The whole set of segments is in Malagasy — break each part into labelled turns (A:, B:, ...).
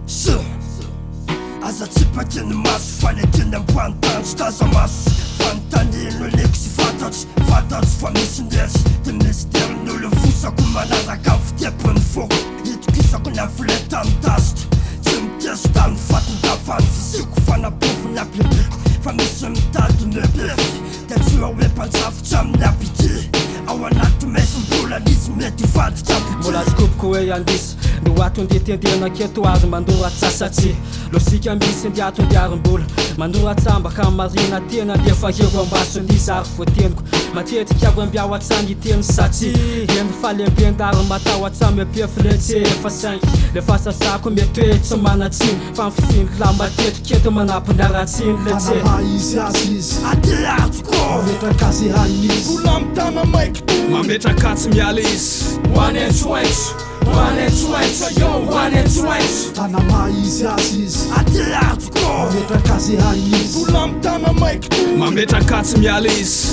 A: zay aza tsipakeny maso fanekeny amboantanjy taza maso fanotanino liko sy fantatsy fa misy ndesy de ministerin'olo fosako manaraka ny fitiapony foko itokisako ny avile tany tasitra tsy mitesy tany fatondavany fisiko fanapofony apibiko fa misy mitady mebefy de tsy hoe mpanjafotsy amin'ny apity ao anaty mesym-bola nisy mety vadika
B: mbola azokopoko hoe andisy no atondetendeana aketo azo mandoratsasatsy losika misy ndiatondiarim-bola mandoratsambaka marina tena de fakeko ambasondisy ary voateniko matetika avo ambiao atsangy teny satsy eny falempendary matao atsamy apiafiletsy efa 5 le fasasako mety hoe tsy manatsiny fa mifisiny la matetika eto manampinaratsiny letsy
C: izy azy izy
A: atyatoko
C: metrakasy hainisy
A: vola mitana maiky
B: mametrakatsy miala izy
C: tanama izy azy izy
A: atyatoko
C: metrakasy hainisy
A: vola mitana maiky
B: mametrakatsy miala izy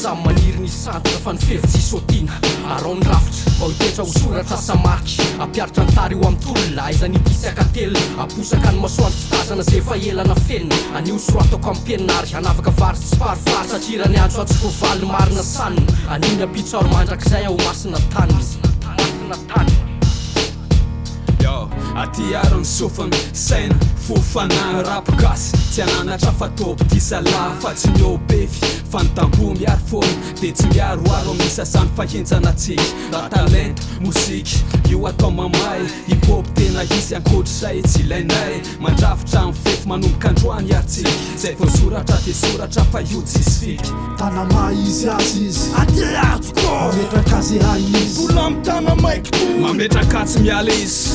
D: samy maniry ny santra fa ny fefy tsisy otina arao ny rafitra mba hotetra ho soratra samaky ampiaritra antary eo am'tolona aiza nitisy akately aposaka ny masoandro fitazana zay fa elana fenina anio soratako ampienary anavaka vary sy farifary satria ny andro atsy fovaly marina sanina aniny apitsaro mandrakizay ao masina tany
B: aty arony sofamy saina fofanagna rapokasy tsy ananatra fa topy ty sala fa tsy mio befy fanotampo miaro fôna de tsy miaroaro misy asany fahenjanatsiky raha talento mosiky io atao mamay hipopy tena hisy ankotry zay tsy ilainay mandrafitra amin'ny fefy manomboka androany artsiky zay vao soratra de soratra fa io tsisy fiky
C: tanama izy azy izy
A: atyatoko
C: metrakasy hainisy
A: vola mitana maiky
B: mametrakatsy miala izy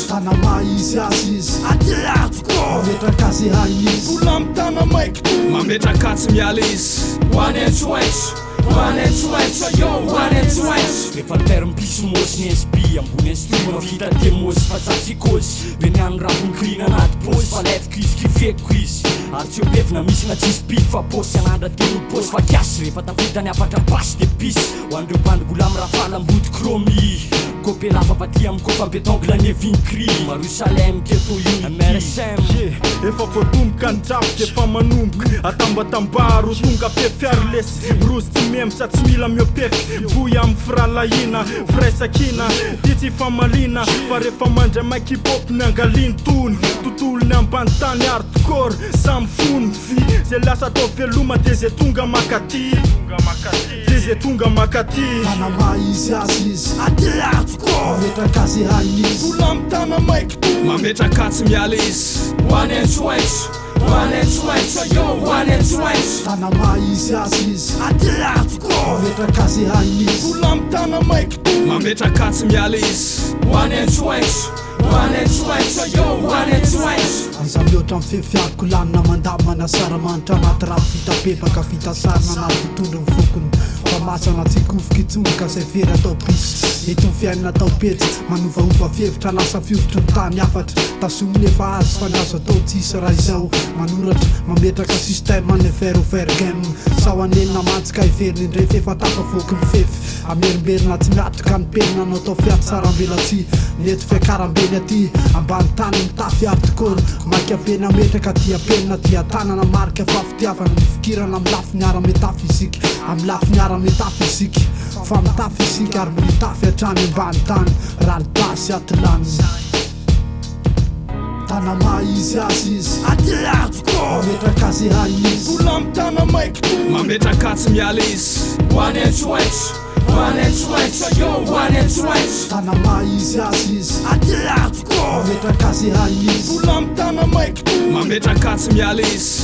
C: tanama izy azy izy
A: atyatoko
C: metrakasy hainisy
A: vola mitana maiky
B: mametrakatsy miala izy
D: rehefa terme-piso mosy ny SB ambony instrument vita demosy fa tsatsikôsy hoe niany raponikrina anaty pôsy fa lefiko izy kifeko izy ary tsy opefina misy na tsisy pify fa pôsy anandra telo pôsy fa kiasy rehefa tavita ny afatra basy de pisy ho andreo bandibola amy rafala ambody kromi kopé lafa vaty amy kofa betongle ny vincri Marusalem keto MRSM
A: efa voatomboka ny drafoka efa manomboka atambatambaro tonga fefiary lesy mirosy tsy memotsa tsy mila miopefy voy amy fralahina fraisakina ty tsy famalina fa rehefa mandray maiky hip-hop ny angaliny tony tontolony ambany tany hardcore samy fony vy zay lasa atao veloma de zay tonga makaty
C: tanama izy azy izy
A: atyatoko
C: metrakasy hainisy
A: vola mitana maiky
B: mametrakatsy miala izy
C: tanama izy azy izy
A: atyatoko
C: metrakasy hainisy
A: vola mitana maiky
B: mametrakatsy miala izy
C: aza mihoatra mifefiako lanina mandamana saramanitra anaty raha vitapepaka vita sarina anaty tondro ny fokony fa masana tsikofoka itsongoka zay very atao pisy eto ny fiainana atao petsy manovaova fevitra lasa fiovitry ny tany afatra tasominy efa azy fa ny azo atao tsisy raha izao manoratra mametraka système ny verovergame sao anenina mantsika iveriny indrefy efa tafavoky mifefy amerimberina tsy miatoka ny penina anao atao fiaty sarambela tsy mety fiakarambeny aty ambany tany mitafy hardcore maika pena metraka tia penina tia tanana marika fa fitiavana ny fikirana amy lafy ny ara-metafizika amy lafy ny ara-metafizika fa mitafizika ary mitafy hatrany ambany tany raha ny basy atylany tanama izy azy izy
A: atyatoko
C: metrakasy hainisy
A: vola mitana maiky
B: mametrakatsy miala izy
C: tanama izy azy izy
A: atyatoko
C: metrakasy hainisy
A: vola mitana maiky
B: mametrakatsy miala izy